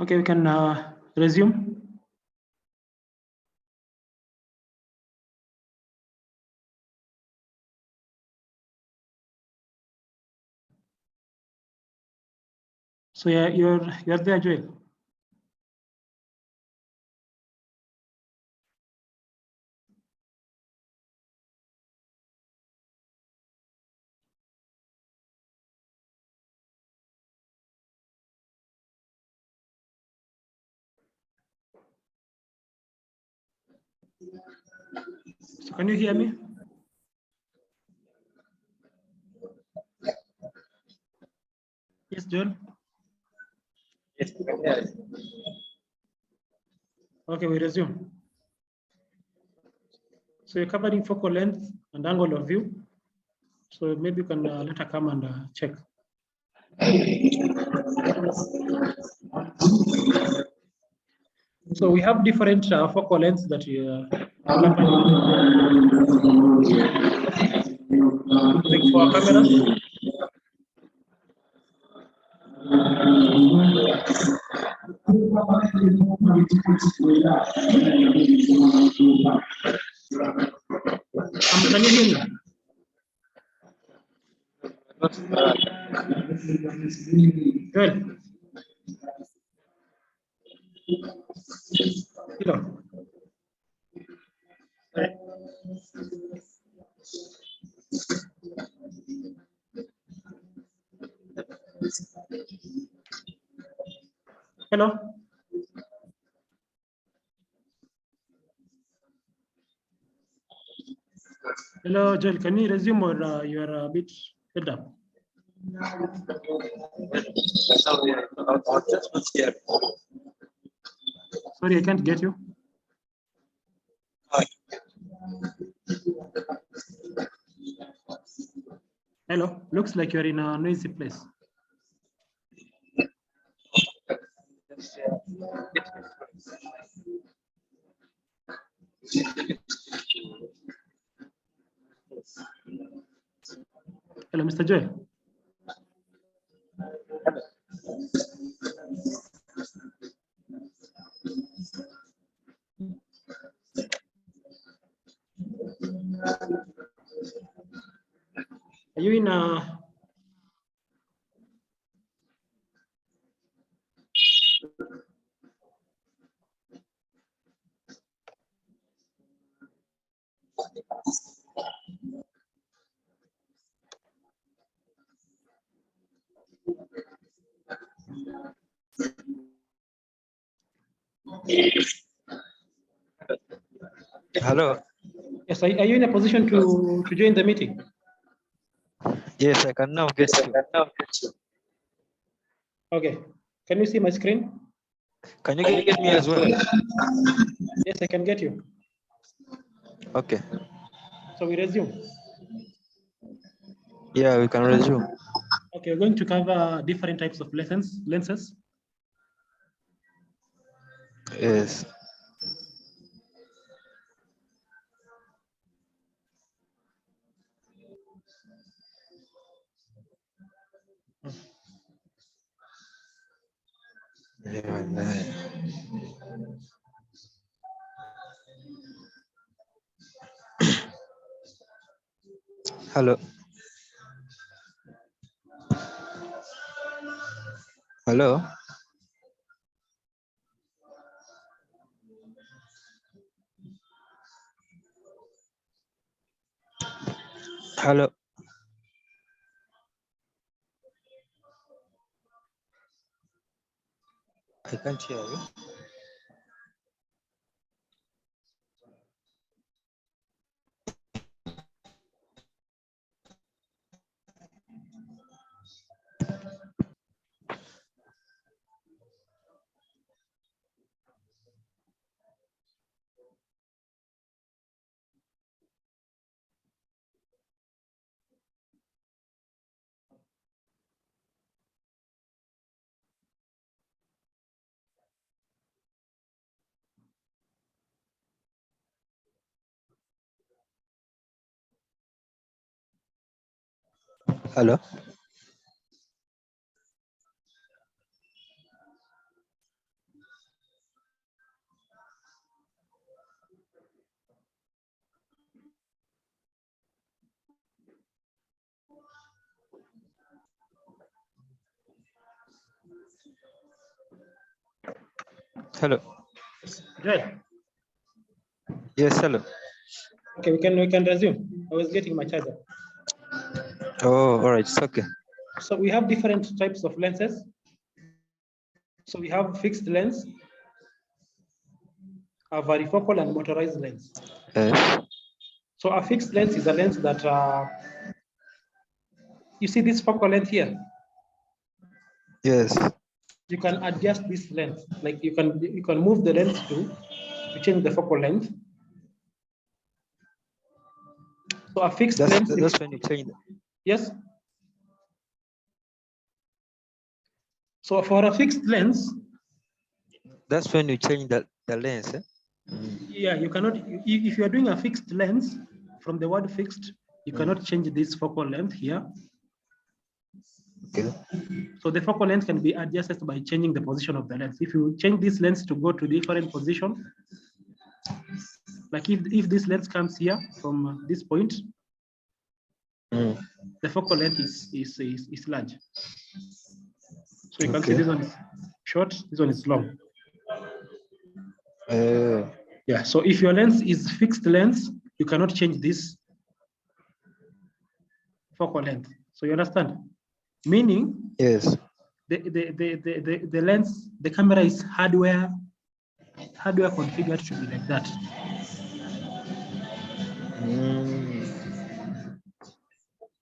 Okay, we can resume. So you're there, Joel. So can you hear me? Yes, Joel. Yes, we can hear. Okay, we resume. So you're covering focal length and angle of view. So maybe you can later come and check. So we have different focal lengths that you using for cameras. Can you hear me? Good. Hello. Hello. Hello, Joel. Can you resume or you are a bit fed up? Sorry, I can't get you. Hello. Looks like you're in a noisy place. Hello, Mr. Joel. Are you in a Hello. yes, are you in a position to join the meeting? Yes, I can now get you. Okay. Can you see my screen? Can you get me as well? Yes, I can get you. Okay. So we resume. Yeah, we can resume. Okay, we're going to cover different types of lenses. Yes. Hello. Hello. Hello. I can't hear you. Hello. Hello. Right. Yes, hello. Okay, we can resume. I was getting my charger. Oh, all right. It's okay. So we have different types of lenses. So we have fixed lens, a varifocal, and motorized lens. Yes. So a fixed lens is a lens that you see this focal length here. Yes. You can adjust this length. Like you can move the lens to change the focal length. So a fixed lens. That's when you change. Yes. So for a fixed lens, That's when you change the lens. Eh? yeah, you cannot. If you are doing a fixed lens, from the word fixed, you cannot change this focal length here. Okay. So the focal length can be adjusted by changing the position of the lens. If you change this lens to go to different position, like if this lens comes here from this point, the focal length is large. So you can see this one is short, this one is long. Yeah, so if your lens is fixed lens, you cannot change this focal length. So you understand? Meaning, yes, the lens, the camera is hardware configured to be like that.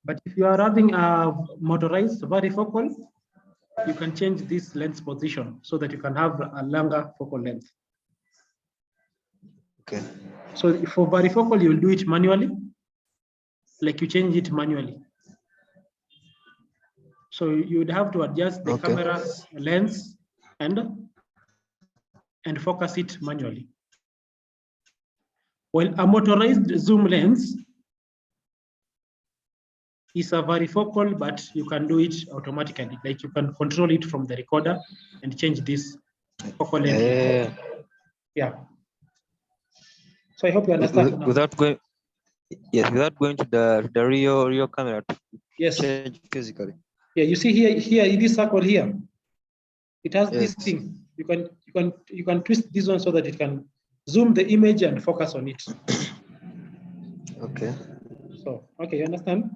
But if you are having a motorized varifocal, you can change this lens position so that you can have a longer focal length. Okay. So for varifocal, you will do it manually, like you change it manually. So you would have to adjust the camera's lens and focus it manually. Well, a motorized zoom lens is a varifocal, but you can do it automatically. Like you can control it from the recorder and change this focal length. Yeah. So I hope you understand. Without going, yes, without going to the real camera. Yes. Change physically. Yeah, you see here in this circle here, it has this thing. You can twist this one so that it can zoom the image and focus on it. Okay. So okay, you understand?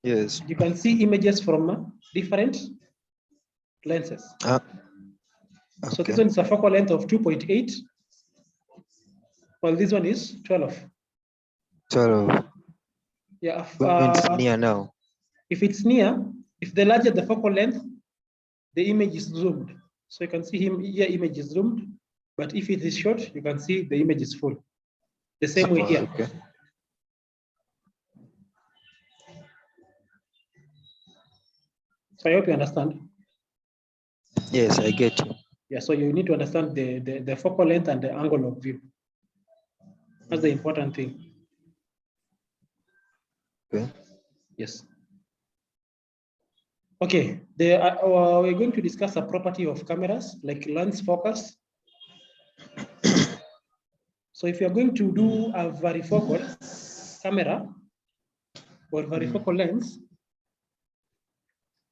Yes. You can see images from different lenses. Okay. So this one is a focal length of 2.8, while this one is 12. 12. Yeah. It's near now. If it's near, if the larger the focal length, the image is zoomed. So you can see here image is zoomed, but if it is short, you can see the image is full. The same way here. Okay. So I hope you understand. Yes, I get you. Yeah, so you need to understand the focal length and the angle of view. That's the important thing. Okay. Yes. Okay, we're going to discuss a property of cameras like lens focus. So if you're going to do a varifocal camera or varifocal lens,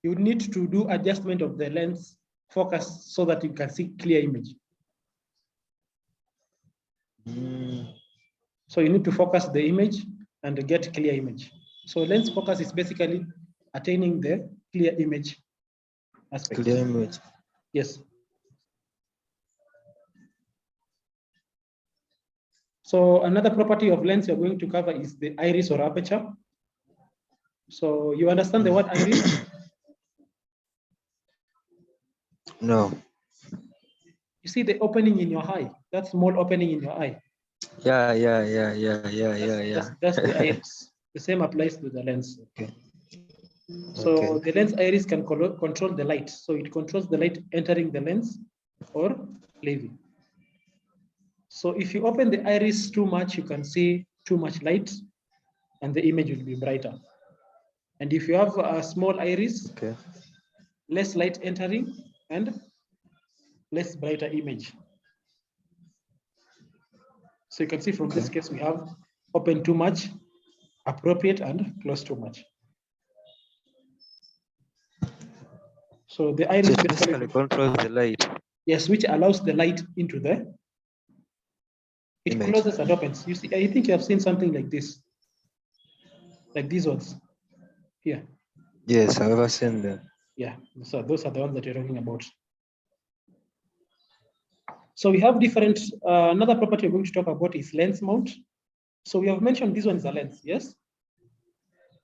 you need to do adjustment of the lens focus so that you can see clear image. So you need to focus the image and get clear image. So lens focus is basically attaining the clear image aspect. Clear image. Yes. So another property of lens you're going to cover is the iris or aperture. So you understand the word iris? No. You see the opening in your eye, that small opening in your eye. Yeah. That's the iris. The same applies to the lens. Okay. So the lens iris can control the light. So it controls the light entering the lens or leaving. So if you open the iris too much, you can see too much light and the image will be brighter. And if you have a small iris, Okay. less light entering and less brighter image. So you can see from this case, we have open too much, appropriate, and close too much. So the iris basically controls the light. Yes, which allows the light into the. It image. Closes and opens. You see, I think you have seen something like this, like these ones here. Yes, I've ever seen them. Yeah, so those are the ones that you're talking about. So we have different, another property we're going to talk about is lens mount. So we have mentioned this one is a lens, yes?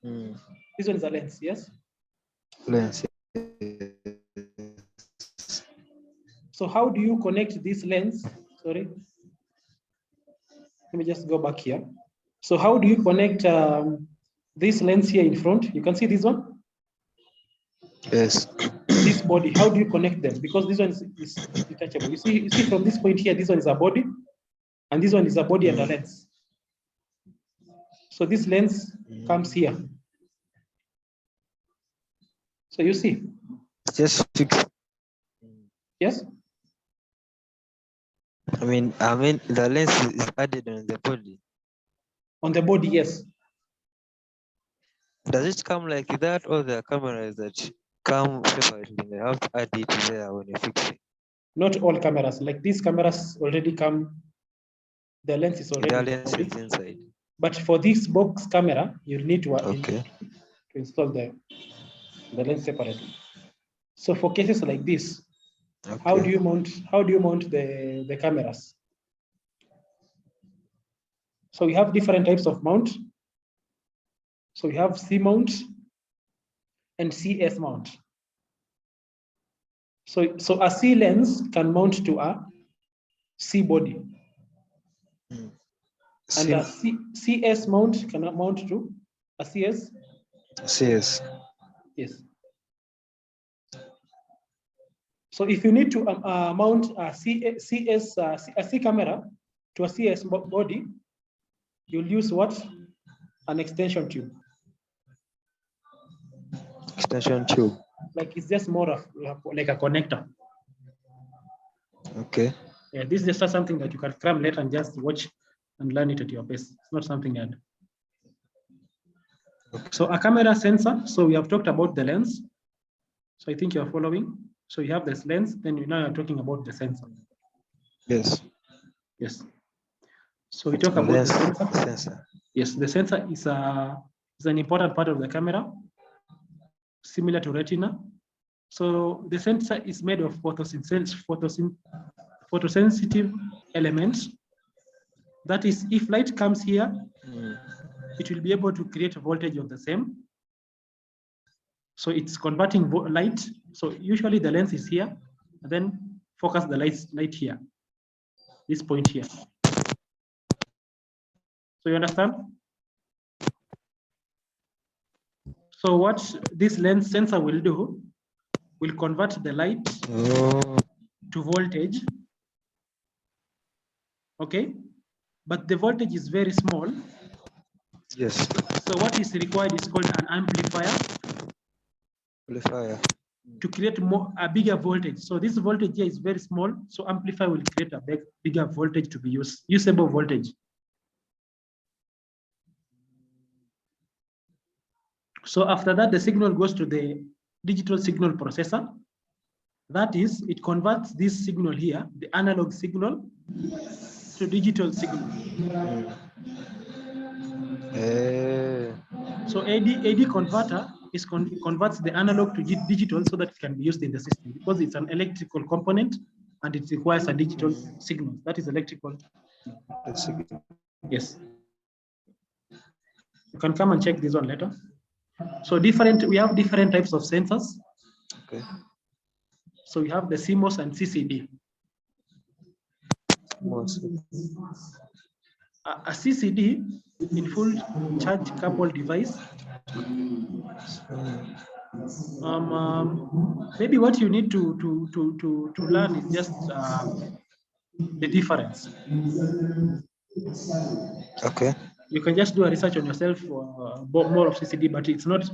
This one is a lens, yes? Lens. So how do you connect this lens? Sorry. Let me just go back here. So how do you connect this lens here in front? You can see this one? Yes. This body, how do you connect them? Because this one is detachable. You see from this point here, this one is a body, and this one is a body and a lens. So this lens comes here. So you see. Just fix. Yes. I mean, the lens is added on the body. On the body, yes. Does it come like that, or the cameras that come separately? They have to add it there when you fix it. Not all cameras. Like these cameras already come. The lens is already. The lens is inside. But for this box camera, you need to install the lens separately. So for cases like this, how do you mount the cameras? So we have different types of mount. So we have C mount and CS mount. So a C lens can mount to a C body. And a CS mount cannot mount to a CS. CS. Yes. So if you need to mount a C camera to a CS body, you'll use what? An extension tube. Extension tube. Like it's just more of like a connector. Okay. Yeah, this is just something that you can cram later and just watch and learn it at your pace. It's not something hard. Okay. So a camera sensor. So we have talked about the lens. So I think you're following. So you have this lens, then you now are talking about the sensor. Yes. Yes. So we talk about the sensor. Yes, the sensor is an important part of the camera, similar to retina. So the sensor is made of photosensitive elements. That is, if light comes here, it will be able to create a voltage of the same. So it's converting light. So usually the lens is here, and then focus the light here, this point here. So you understand? So what this lens sensor will do, will convert the light to voltage. Okay, but the voltage is very small. Yes. So what is required is called an amplifier. Amplifier. To create a bigger voltage. So this voltage here is very small. So amplifier will create a bigger voltage to be usable voltage. So after that, the signal goes to the digital signal processor. That is, it converts this signal here, the analog signal, to digital signal. So AD converter converts the analog to digital so that it can be used in the system, because it's an electrical component and it requires a digital signal. That is electrical. Yes. You can come and check this one later. So we have different types of sensors. Okay. So we have the CMOS and CCD. A CCD in full charge coupled device. Maybe what you need to learn is just the difference. Okay. You can just do a research on yourself more of CCD, but it's not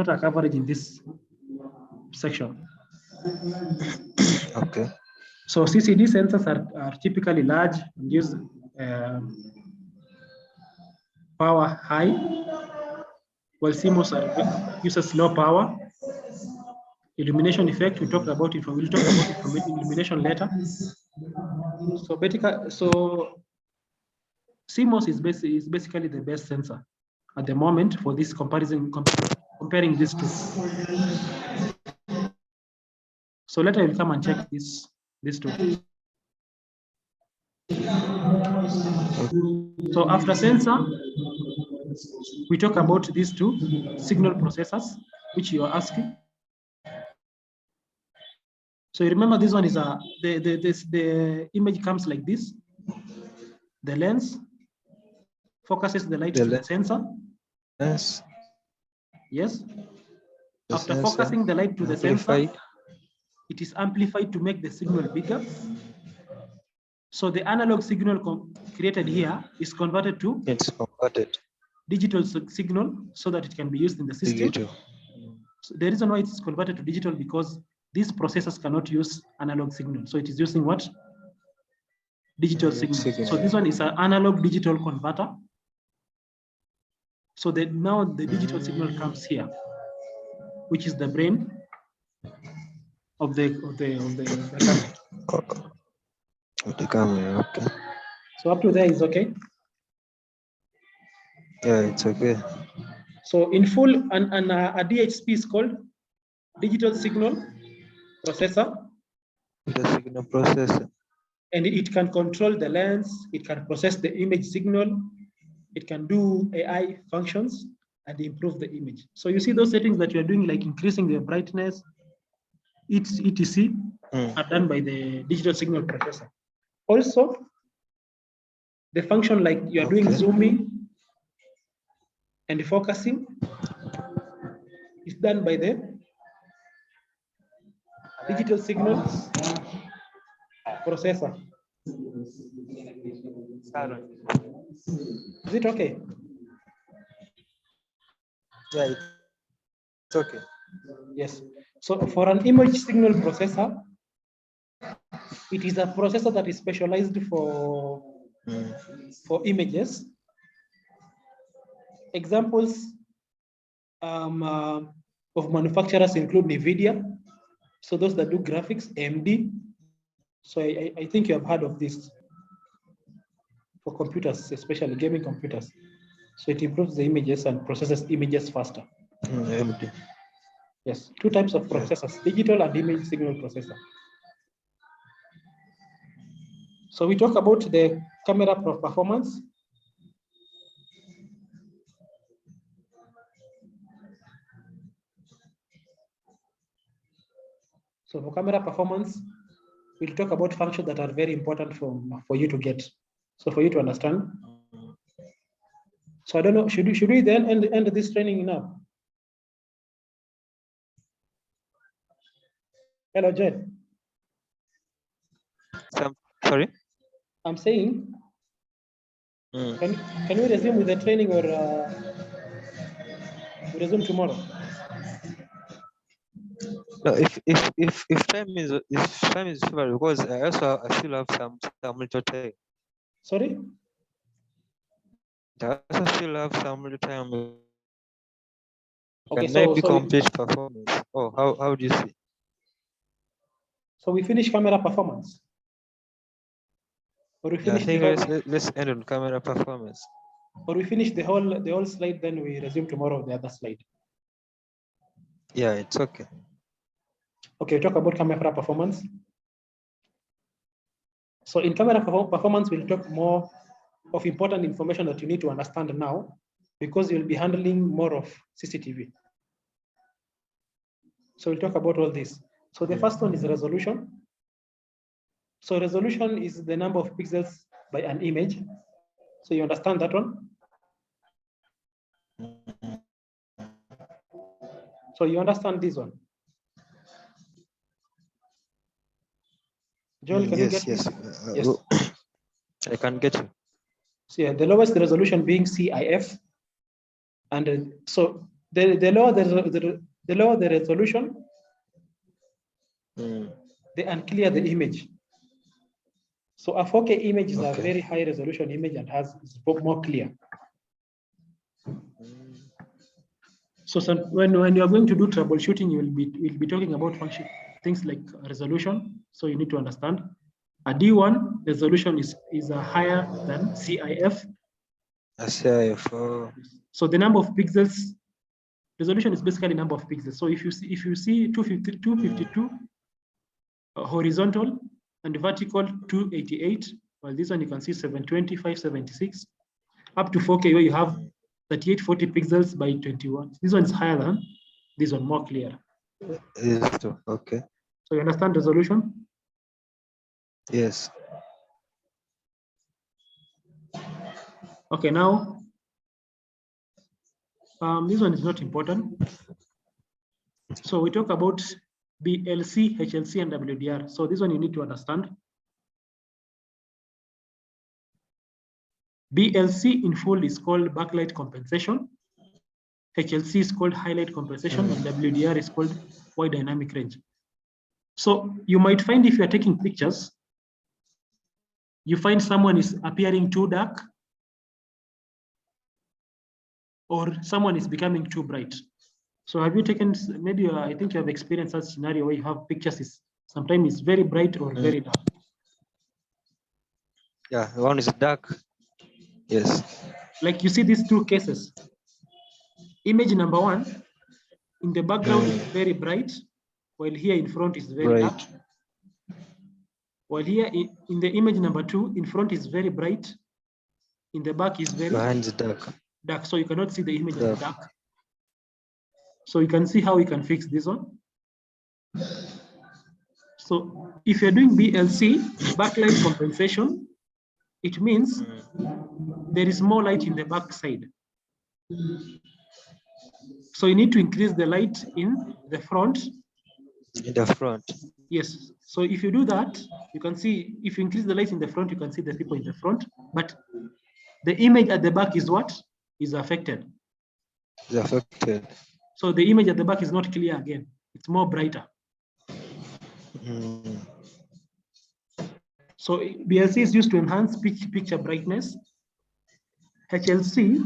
a coverage in this section. Okay. So CCD sensors are typically large and use power high, while CMOS uses low power. Illumination effect, we'll talk about illumination later. So CMOS is basically the best sensor at the moment for this comparing these two. So later we'll come and check these two. So after sensor, we talk about these two signal processors, which you are asking. So you remember this one is the image comes like this. The lens focuses the light to the sensor. Yes. Yes. After focusing the light to the sensor, it is amplified to make the signal bigger. So the analog signal created here is converted to digital signal so that it can be used in the system. So the reason why it is converted to digital because these processors cannot use analog signal. So it is using what? Digital signal. So this one is an analog digital converter. So now the digital signal comes here, which is the brain of the camera. Of the camera, okay. So up to there is okay? Yeah, it's okay. So in full, a DHP is called digital signal processor. The signal processor. And it can control the lens, it can process the image signal, it can do AI functions and improve the image. So you see those settings that you're doing, like increasing the brightness, etc. Are done by the digital signal processor. Also, the function like you're doing zooming and focusing is done by the digital signal processor. Is it okay? Yeah, it's okay. Yes. So for an image signal processor, it is a processor that is specialized for images. Examples of manufacturers include NVIDIA. So those that do graphics, AMD. So I think you have heard of this for computers, especially gaming computers. So it improves the images and processes images faster. AMD. Yes, two types of processors, digital and image signal processor. So we talk about the camera performance. So for camera performance, we'll talk about functions that are very important for you to get. So for you to understand. So I don't know, should we then end this training now? Hello, Jed. Sorry? I'm saying, can we resume with the training or we resume tomorrow? No, if time is favorable, because I still have some little time. Sorry? I also still have some little time. Okay, Can maybe complete performance. Oh, how do you see? So we finish camera performance. Or we finish I think let's end on camera performance. Or we finish the whole slide, then we resume tomorrow the other slide. Yeah, it's okay. Okay, talk about camera performance. So in camera performance, we'll talk more of important information that you need to understand now, because you'll be handling more of CCTV. So we'll talk about all this. So the first one is resolution. So resolution is the number of pixels by an image. So you understand that one? So you understand this one? Joel, can you get this? Yes. I can get you. So yeah, the lowest resolution being CIF, and so the lower the lower the resolution, the unclear the image. So a 4K image is a very high resolution image and is more clear. So when you are going to do troubleshooting, you'll be talking about function things like resolution. So you need to understand a D1 resolution is higher than CIF. CIF. Oh. So the number of pixels resolution is basically number of pixels. So if you see 252 horizontal and vertical 288, well, this one you can see 720, 576, up to 4K where you have 3840 pixels by 21. This one is higher than this one, more clear. Okay. So you understand resolution? Yes. Okay, now this one is not important. So we talk about BLC, HLC, and WDR. So this one you need to understand. BLC in full is called backlight compensation. HLC is called highlight compensation, and WDR is called wide dynamic range. So you might find if you are taking pictures, you find someone is appearing too dark, or someone is becoming too bright. So have you taken, maybe I think you have experienced such scenario where you have pictures is sometimes it's very bright or very dark. Yeah, one is dark. Yes. Like you see these two cases. Image number one, in the background is very bright, while here in front is very dark. While here in the image number two, in front is very bright, in the back is very dark. So you cannot see the image in the dark. So you can see how we can fix this one. So if you're doing BLC, backlight compensation, it means there is more light in the back side. So you need to increase the light in the front. In the front. Yes. So if you do that, you can see, if you increase the light in the front, you can see the people in the front, but the image at the back is what? Is affected. Is affected. So the image at the back is not clear again. It's more brighter. So BLC is used to enhance picture brightness. HLC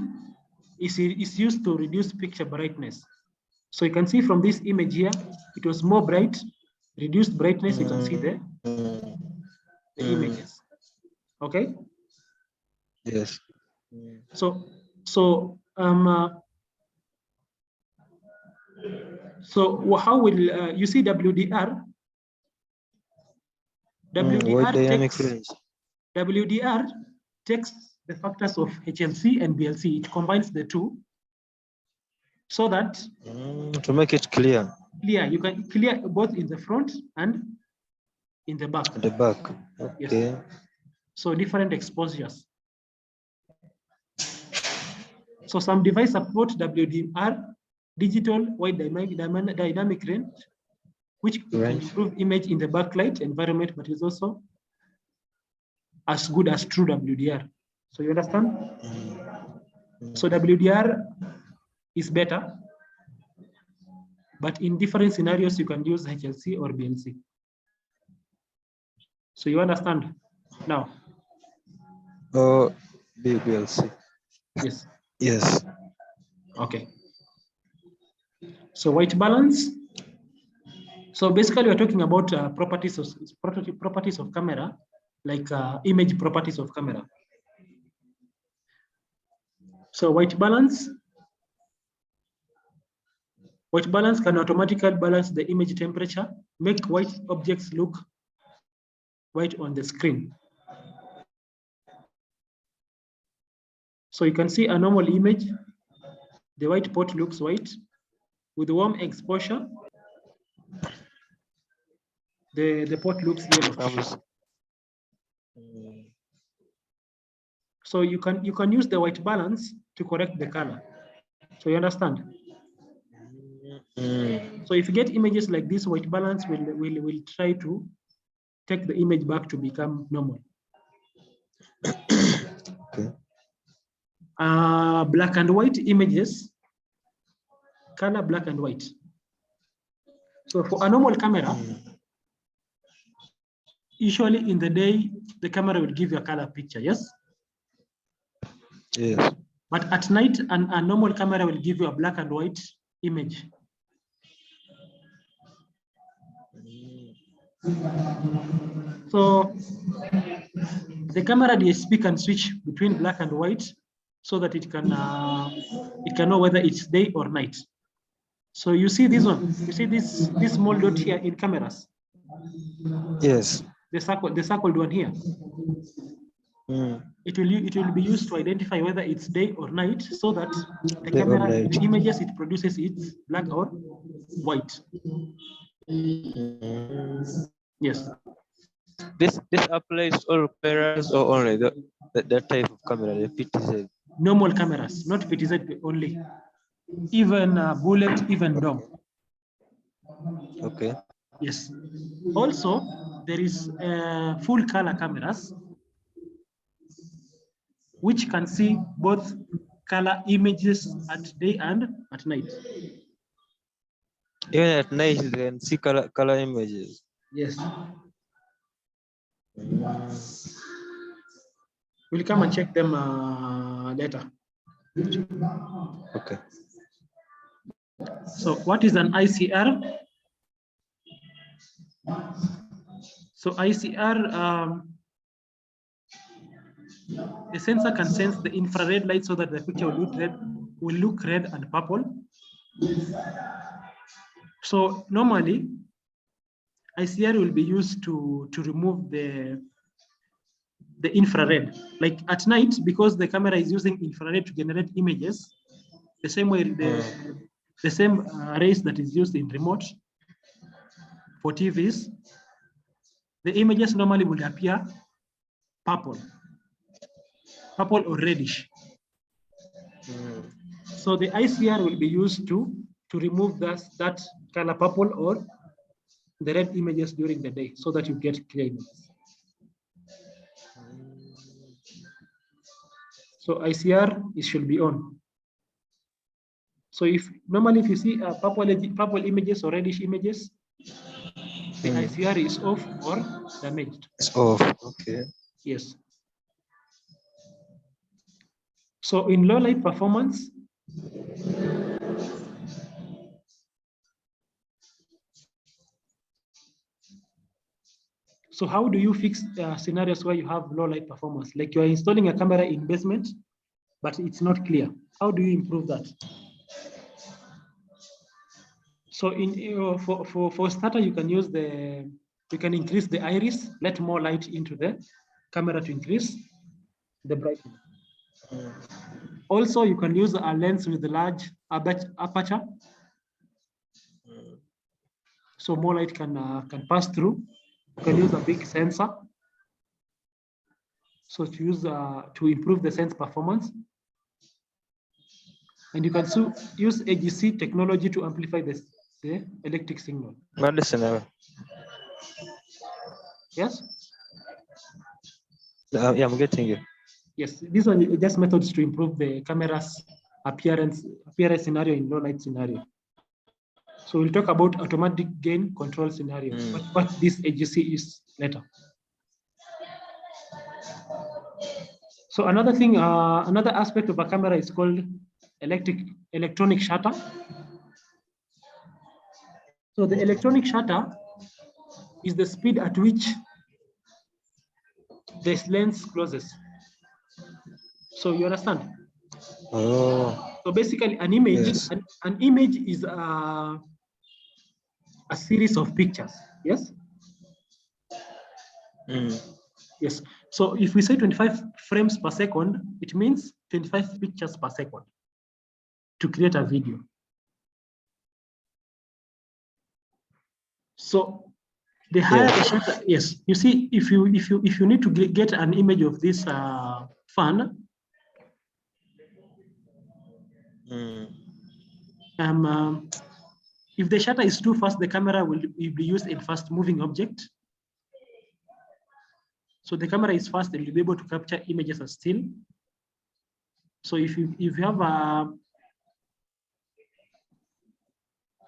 is used to reduce picture brightness. So you can see from this image here, it was more bright, reduced brightness, you can see the images. Okay? Yes. So how will you see WDR? WDR takes the factors of HLC and BLC. It combines the two so that to make it clear. You can clear both in the front and in the back. The back. Okay. Yes. So different exposures. So some devices support WDR, digital wide dynamic range, which can improve image in the backlight environment, but is also as good as true WDR. So you understand? So WDR is better, but in different scenarios, you can use HLC or BLC. So you understand now? Oh, BLC. Yes. Yes. Okay. So white balance. So basically, we're talking about properties of camera, like image properties of camera. So white balance can automatically balance the image temperature, make white objects look white on the screen. So you can see a normal image, the white pot looks white. With warm exposure, the pot looks yellow. So you can use the white balance to correct the color. So you understand? So if you get images like this, white balance will try to take the image back to become normal. Okay. black and white images, color black and white. So for a normal camera, usually in the day, the camera will give you a color picture, yes? Yes. But at night, a normal camera will give you a black and white image. So the camera DSP can switch between black and white so that it can know whether it's day or night. So you see this one, you see this small dot here in cameras. Yes. The circled one here. It will be used to identify whether it's day or night, so that the camera, the images it produces, it's black or white. Yes. This applies to all cameras or only that type of camera, the PTZ? Normal cameras, not PTZ only. Even bullet, even dome. Okay. Yes. Also, there is full color cameras which can see both color images at day and at night. Even at night, you can see color images. Yes. We'll come and check them later. Okay. So what is an ICR? So ICR, the sensor can sense the infrared light so that the picture will look red and purple. So normally, ICR will be used to remove the infrared. Like at night, because the camera is using infrared to generate images, the same way the same rays that is used in remote for TVs, the images normally would appear purple or reddish. So the ICR will be used to remove that color purple or the red images during the day, so that you get clear images. So ICR should be on. So normally if you see purple images or reddish images, the ICR is off or damaged. It's off. Okay. Yes. So in low light performance, so how do you fix scenarios where you have low light performance? Like you are installing a camera in basement, but it's not clear. How do you improve that? So for starter, you can increase the iris, let more light into the camera to increase the brightness. Also, you can use a lens with a large aperture, so more light can pass through. You can use a big sensor, so to improve the sense performance. And you can use AGC technology to amplify the electric signal. Yes? Yeah, I'm getting you. Yes, these are just methods to improve the camera's appearance scenario in low light scenario. So we'll talk about automatic gain control scenario, what this AGC is later. So another thing, another aspect of a camera is called electronic shutter. So the electronic shutter is the speed at which this lens closes. So you understand? Oh. So basically, an image, yes. an image is a series of pictures. Yes. Yes. So if we say 25 frames per second, it means 25 pictures per second to create a video. So the higher the shutter, yes. You see, if you need to get an image of this fan, if the shutter is too fast, the camera will be used in fast moving object. So the camera is fast, it will be able to capture images as still. So if you have a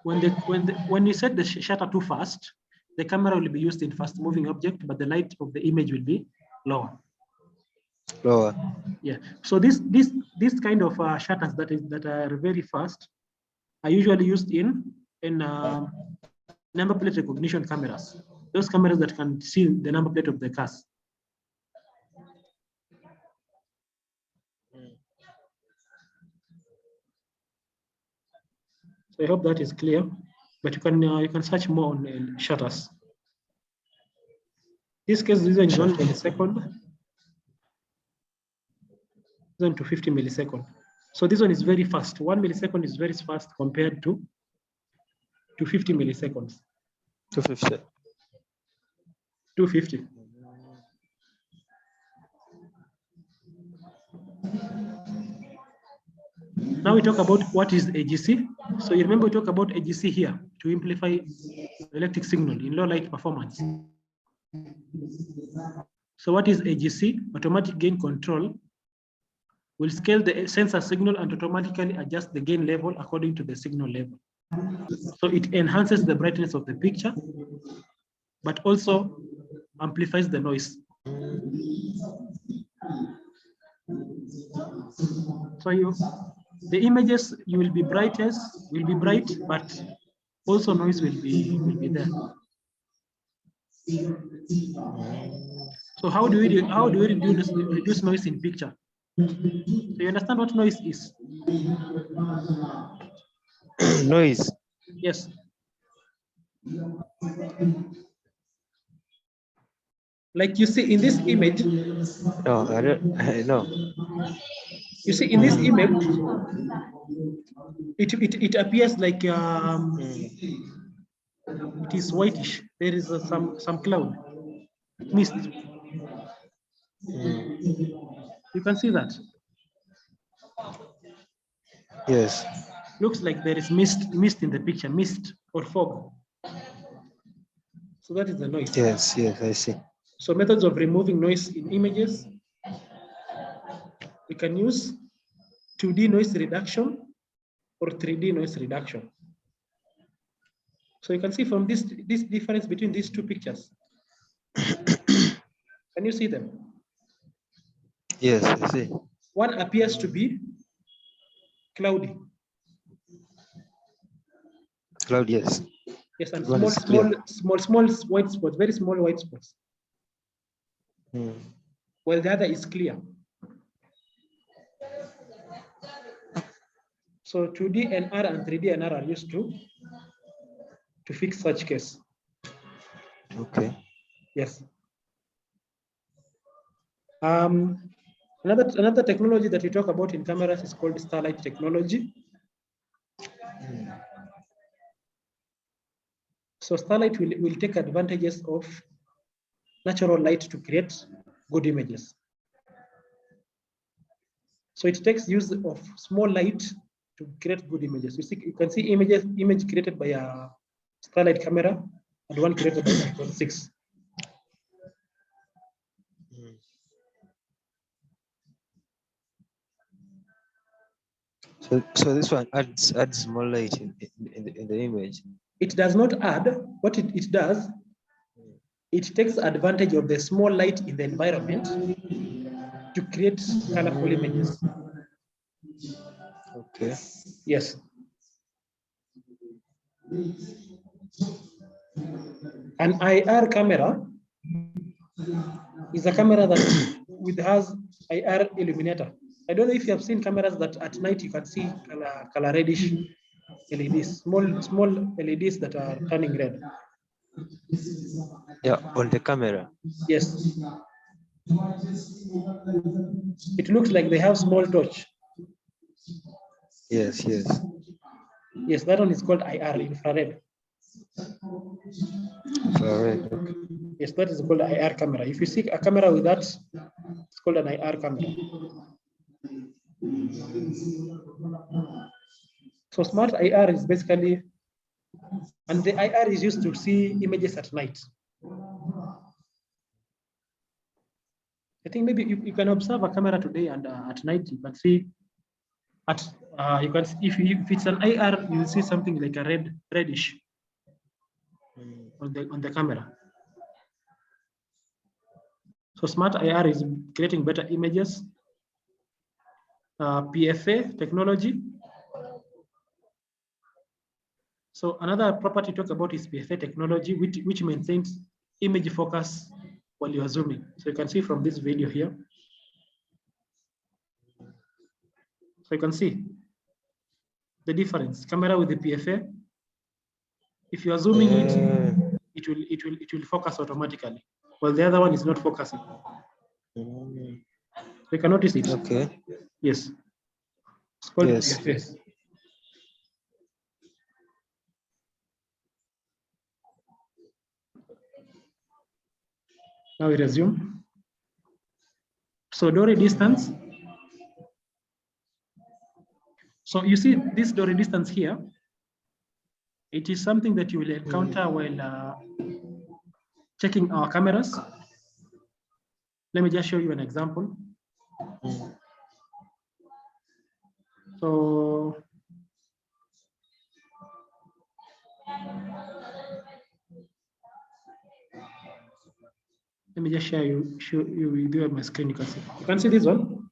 when you set the shutter too fast, the camera will be used in fast moving object, but the light of the image will be lower. Lower. Yeah. So this kind of shutters that are very fast are usually used in number plate recognition cameras. Those cameras that can see the number plate of the cars. So I hope that is clear. But you can search more on shutters. This case is in 1 millisecond. To 50 milliseconds. So this one is very fast. 1 millisecond is very fast compared to 50 milliseconds. 250. 250. Now we talk about what is AGC. So you remember we talk about AGC here to amplify electric signal in low light performance. So what is AGC? Automatic gain control will scale the sensor signal and automatically adjust the gain level according to the signal level. So it enhances the brightness of the picture, but also amplifies the noise. So the images you will be bright, but also noise will be there. So how do we reduce noise in picture? So you understand what noise is? Noise. Yes. Like you see in this image. No, I don't know. You see in this image, it appears like it is whitish. There is some cloud, mist. You can see that. Yes. Looks like there is mist in the picture, mist or fog. So that is the noise. Yes, I see. So methods of removing noise in images. We can use 2D noise reduction or 3D noise reduction. So you can see from this difference between these two pictures. Can you see them? Yes, I see. One appears to be cloudy. Cloud, yes. Yes, and small white spots, very small white spots. While the other is clear. So 2D NR and 3D NR are used to fix such case. Okay. Yes. Another technology that we talk about in cameras is called Starlight Technology. So Starlight will take advantages of natural light to create good images. So it takes use of small light to create good images. You can see image created by a Starlight camera and one created by 3.6. So this one adds more light in the image. It does not add. What it does, it takes advantage of the small light in the environment to create colorful images. Okay. Yes. An IR camera is a camera that has IR illuminator. I don't know if you have seen cameras that at night you can see color reddish LEDs, small LEDs that are turning red. Yeah, on the camera. Yes. It looks like they have small torch. Yes. Yes, that one is called IR, infrared. Infrared, okay. Yes, that is called IR camera. If you see a camera with that, it's called an IR camera. So smart IR is basically, and the IR is used to see images at night. I think maybe you can observe a camera today and at night you can see At you can see, if it's an IR, you will see something like a reddish on the camera. So smart IR is creating better images. Bfa Technology. So another property to talk about is Bfa Technology, which maintains image focus while you are zooming. So you can see from this video here. So you can see the difference. Camera with the Bfa. If you are zooming it will focus automatically. Well, the other one is not focusing. You can notice it. Okay. Yes. It's called Yes. Bfa. Now we resume. So Dory Distance. So you see this Dory Distance here. It is something that you will encounter while checking our cameras. Let me just show you an example. So let me just show you with you on my screen. You can see this one.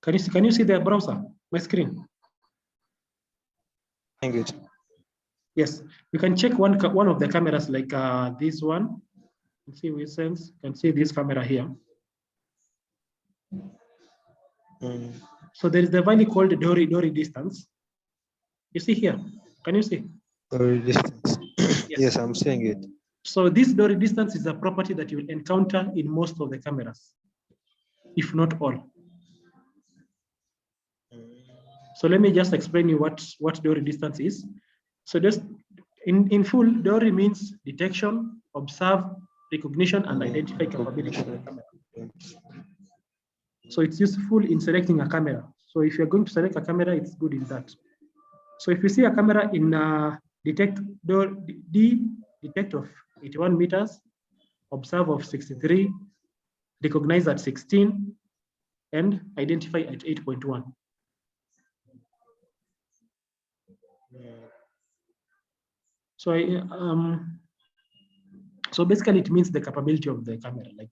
Can you see the browser, my screen? Thank you. Yes, you can check one of the cameras like this one. You can see we sense. You can see this camera here. So there is the value called Dory Distance. You see here. Can you see? Dory Distance. Yes, I'm seeing it. So this Dory Distance is a property that you will encounter in most of the cameras, if not all. So let me just explain you what Dory Distance is. So just in full, Dory means detection, observe, recognition, and identify capability of the camera. So it's useful in selecting a camera. So if you're going to select a camera, it's good in that. So if you see a camera in detect of 81 meters, observe of 63, recognize at 16, and identify at 8.1. So so basically it means the capability of the camera. Like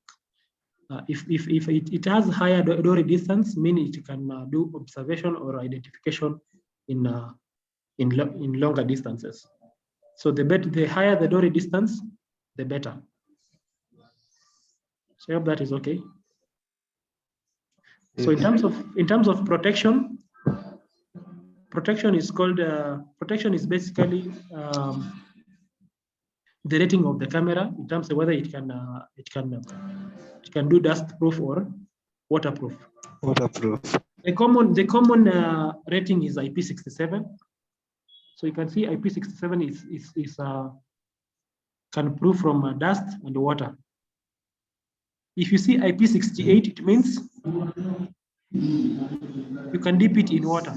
if it has higher Dory distance, meaning it can do observation or identification in longer distances. So the higher the Dory distance, the better. So I hope that is okay. So in terms of protection is called protection is basically the rating of the camera in terms of whether it can do dust proof or waterproof. The common rating is IP67. So you can see IP67 is can proof from dust and water. If you see IP68, it means you can dip it in water.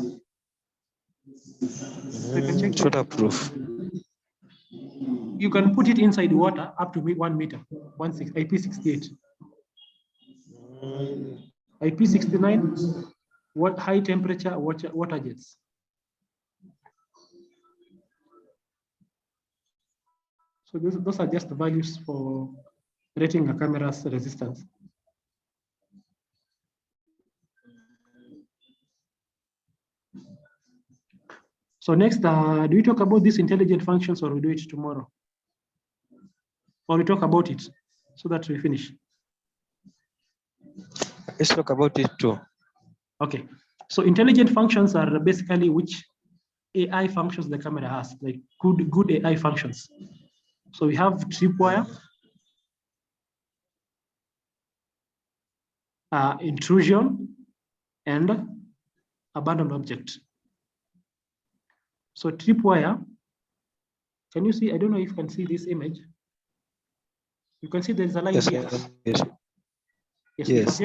So you can check waterproof. You can put it inside water up to 1 meter. IP68. IP69, what high temperature water jets. So those are just the values for rating a camera's resistance. So next, do we talk about these intelligent functions or we do it tomorrow? Or we talk about it so that we finish? Let's talk about it too. Okay. So intelligent functions are basically which AI functions the camera has, like good AI functions. So we have tripwire, intrusion, and abandoned object. So tripwire, can you see? I don't know if you can see this image. You can see there's a line here. Yes.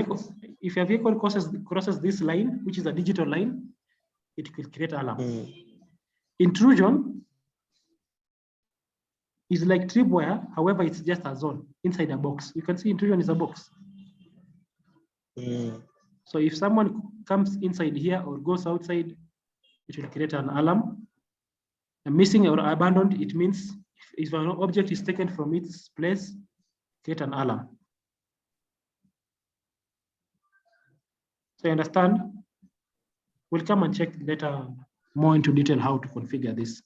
If your vehicle crosses this line, which is a digital line, it will create alarm. Intrusion is like tripwire, however, it's just a zone inside a box. You can see intrusion is a box. So if someone comes inside here or goes outside, it will create an alarm. And missing or abandoned, it means if an object is taken from its place, create an alarm. So you understand? We'll come and check later more into detail how to configure this.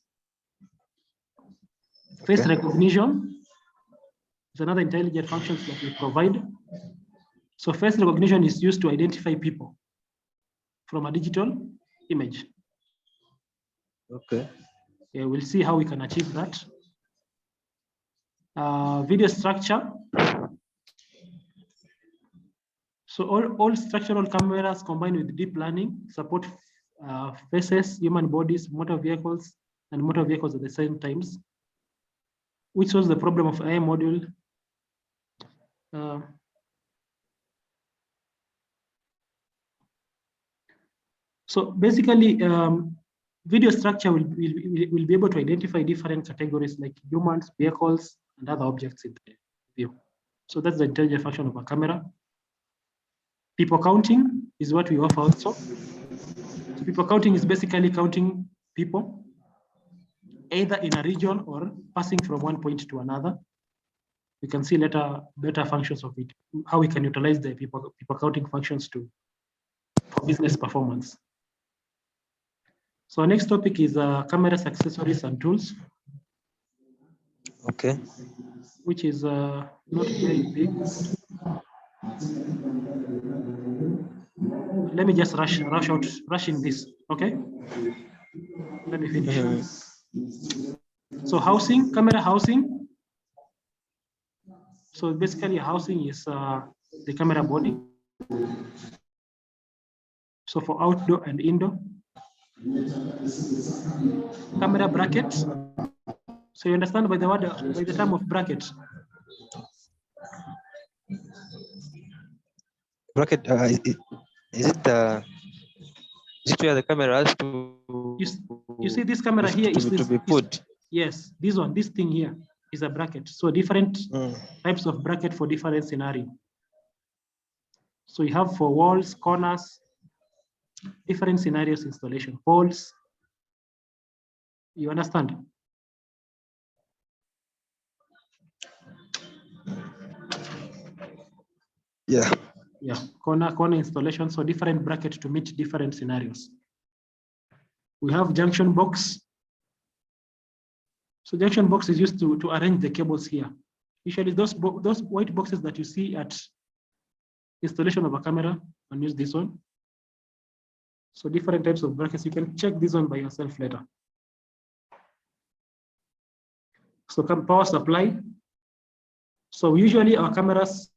Face recognition is another intelligent function that we provide. So face recognition is used to identify people from a digital image. Okay. Yeah, we'll see how we can achieve that. Video structure. So all structural cameras combined with deep learning support faces, human bodies, motor vehicles, and motor vehicles at the same times, which was the problem of AI module. So basically, video structure will be able to identify different categories like humans, vehicles, and other objects in the view. So that's the intelligent function of a camera. People counting is what we offer also. So people counting is basically counting people either in a region or passing from one point to another. We can see later better functions of it, how we can utilize the people counting functions for business performance. So our next topic is cameras, accessories, and tools. Okay. Which is not very big. Let me just rush in this, okay? Let me finish. So housing, camera housing. So basically housing is the camera body. So for outdoor and indoor. Camera bracket. So you understand by the term of bracket. Bracket, is it where the camera has to? You see this camera here is to be put. Yes, this thing here is a bracket. So different types of bracket for different scenario. So you have for walls, corners, different scenarios installation, poles. You understand? Yeah. Yeah, corner installation, so different brackets to meet different scenarios. We have junction box. So junction box is used to arrange the cables here. Usually those white boxes that you see at installation of a camera, and use this one. So different types of brackets, you can check this one by yourself later. So power supply. So usually our cameras